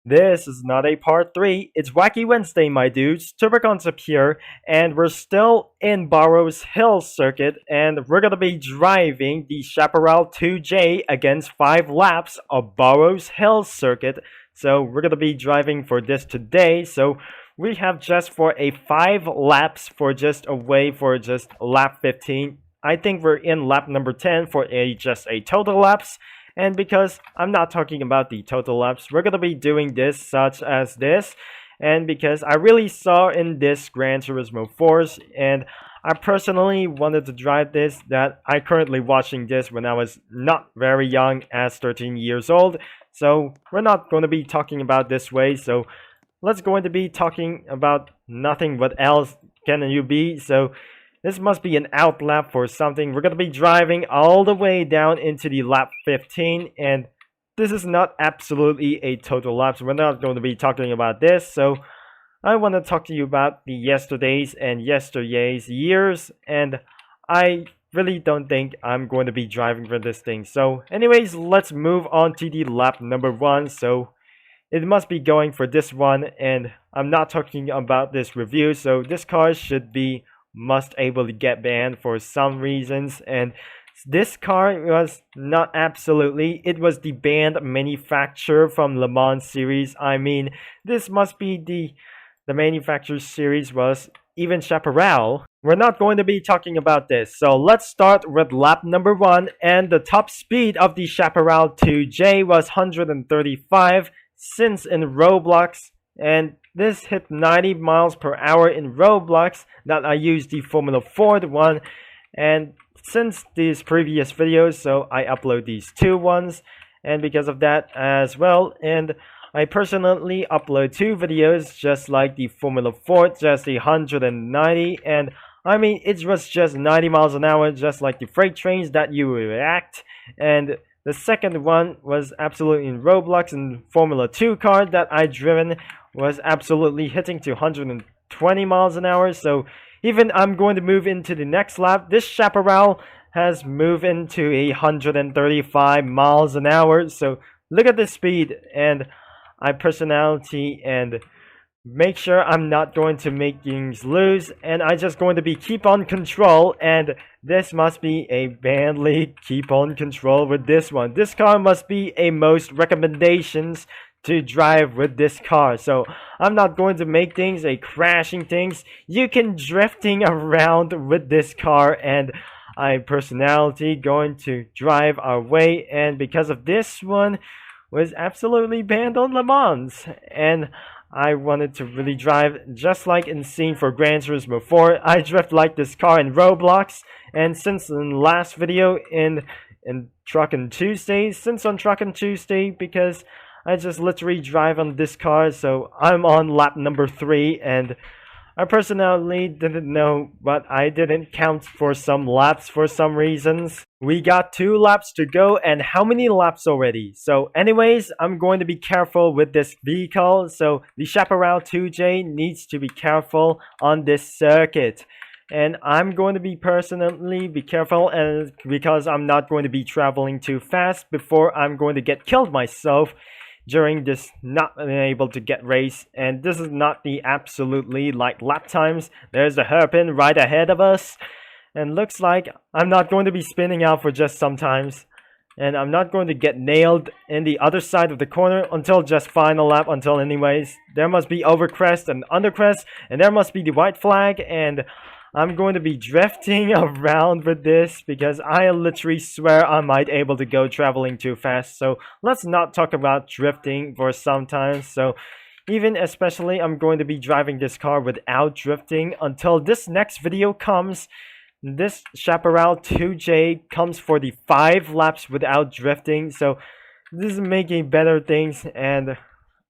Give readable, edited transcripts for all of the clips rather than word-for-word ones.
This is not a part 3, it's Wacky Wednesday, my dudes. Turboconcept here, and we're still in Burroughs Hill Circuit, and we're gonna be driving the Chaparral 2J against 5 laps of Burroughs Hill Circuit. So we're gonna be driving for this today, so we have just for a 5 laps for just away for just lap 15. I think we're in lap number 10 for just a total laps. And because I'm not talking about the total laps, we're gonna be doing this such as this. And because I really saw in this Gran Turismo 4s, and I personally wanted to drive this, that I currently watching this when I was not very young, as 13 years old. So we're not going to be talking about this way. So let's going to be talking about nothing. What else can you be? So this must be an out lap for something. We're going to be driving all the way down into the lap 15, and this is not absolutely a total lap, so we're not going to be talking about this. So I want to talk to you about the yesterdays and yesterday's years, and I really don't think I'm going to be driving for this thing. So anyways, let's move on to the lap number 1. So it must be going for this one, and I'm not talking about this review, so this car should be must able to get banned for some reasons, and this car was not absolutely, it was the banned manufacturer from Le Mans series. I mean, this must be the manufacturer series was even Chaparral. We're not going to be talking about this, so let's start with lap number 1, and the top speed of the Chaparral 2J was 135 since in Roblox, and this hit 90 miles per hour in Roblox that I used the Formula Ford one, and since these previous videos, so I upload these two ones, and because of that as well, and I personally upload 2 videos just like the Formula Ford, just 190, and I mean it was just 90 miles an hour, just like the freight trains that you react, and the second one was absolutely in Roblox and Formula 2 car that I driven was absolutely hitting to 120 miles an hour. So even I'm going to move into the next lap. This Chaparral has moved into 135 miles an hour. So look at the speed and I personality and make sure I'm not going to make things lose, and I just going to be keep on control, and this must be a Bentley keep on control with this one. This car must be a most recommendations to drive with this car, so I'm not going to make things a crashing things. You can drifting around with this car, and I personality going to drive our way, and because of this one was absolutely banned on Le Mans, and I wanted to really drive just like in scene for Gran Turismo 4. I drift like this car in Roblox, and since in last video in Truckin' Tuesday, since on Truckin' Tuesday, because I just literally drive on this car, so I'm on lap number 3, and I personally didn't know, but I didn't count for some laps for some reasons. We got 2 laps to go, and how many laps already? So anyways, I'm going to be careful with this vehicle, so the Chaparral 2J needs to be careful on this circuit. And I'm going to be personally be careful, and because I'm not going to be traveling too fast before I'm going to get killed myself during this not being able to get race, and this is not the absolutely like lap times. There's a hairpin right ahead of us, and looks like I'm not going to be spinning out for just sometimes, and I'm not going to get nailed in the other side of the corner until just final lap. Until anyways, there must be overcrest and undercrest, and there must be the white flag, and I'm going to be drifting around with this because I literally swear I might able to go traveling too fast. So let's not talk about drifting for some time. So even especially I'm going to be driving this car without drifting until this next video comes. This Chaparral 2J comes for the 5 laps without drifting. So this is making better things, and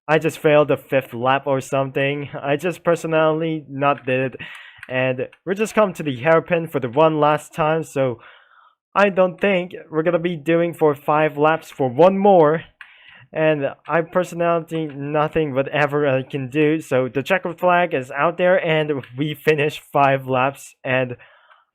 I just failed the 5th lap or something. I just personally not did it. And we're just come to the hairpin for the one last time, so I don't think we're gonna be doing for 5 laps for one more. And I personality nothing whatever I can do, so the checkered flag is out there, and we finished 5 laps, and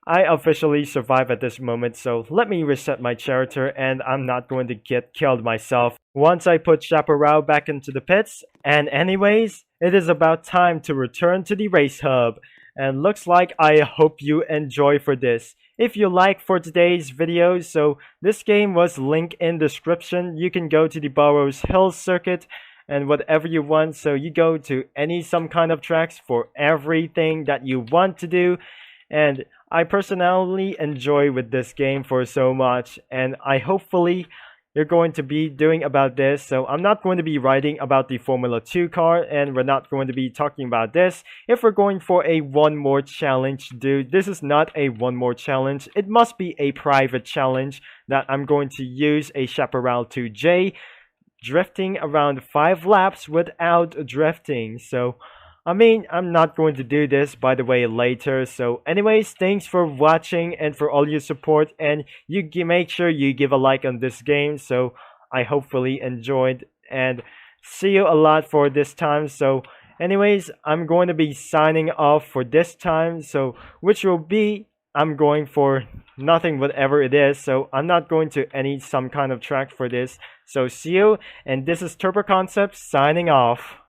I officially survive at this moment, so let me reset my character and I'm not going to get killed myself once I put Chaparral back into the pits. And anyways, it is about time to return to the race hub. And looks like I hope you enjoy for this. If you like for today's video, so this game was linked in description. You can go to the Burroughs Hill circuit and whatever you want. So you go to some kind of tracks for everything that you want to do. And I personally enjoy with this game for so much, and I hopefully you're going to be doing about this. So I'm not going to be writing about the Formula 2 car, and we're not going to be talking about this. If we're going for a one more challenge, dude, this is not a one more challenge. It must be a private challenge that I'm going to use a Chaparral 2J drifting around 5 laps without drifting. So I mean, I'm not going to do this, by the way, later. So anyways, thanks for watching and for all your support. And make sure you give a like on this game. So I hopefully enjoyed. And see you a lot for this time. So anyways, I'm going to be signing off for this time. So which will be, I'm going for nothing whatever it is. So I'm not going to some kind of track for this. So see you. And this is Turbo Concepts signing off.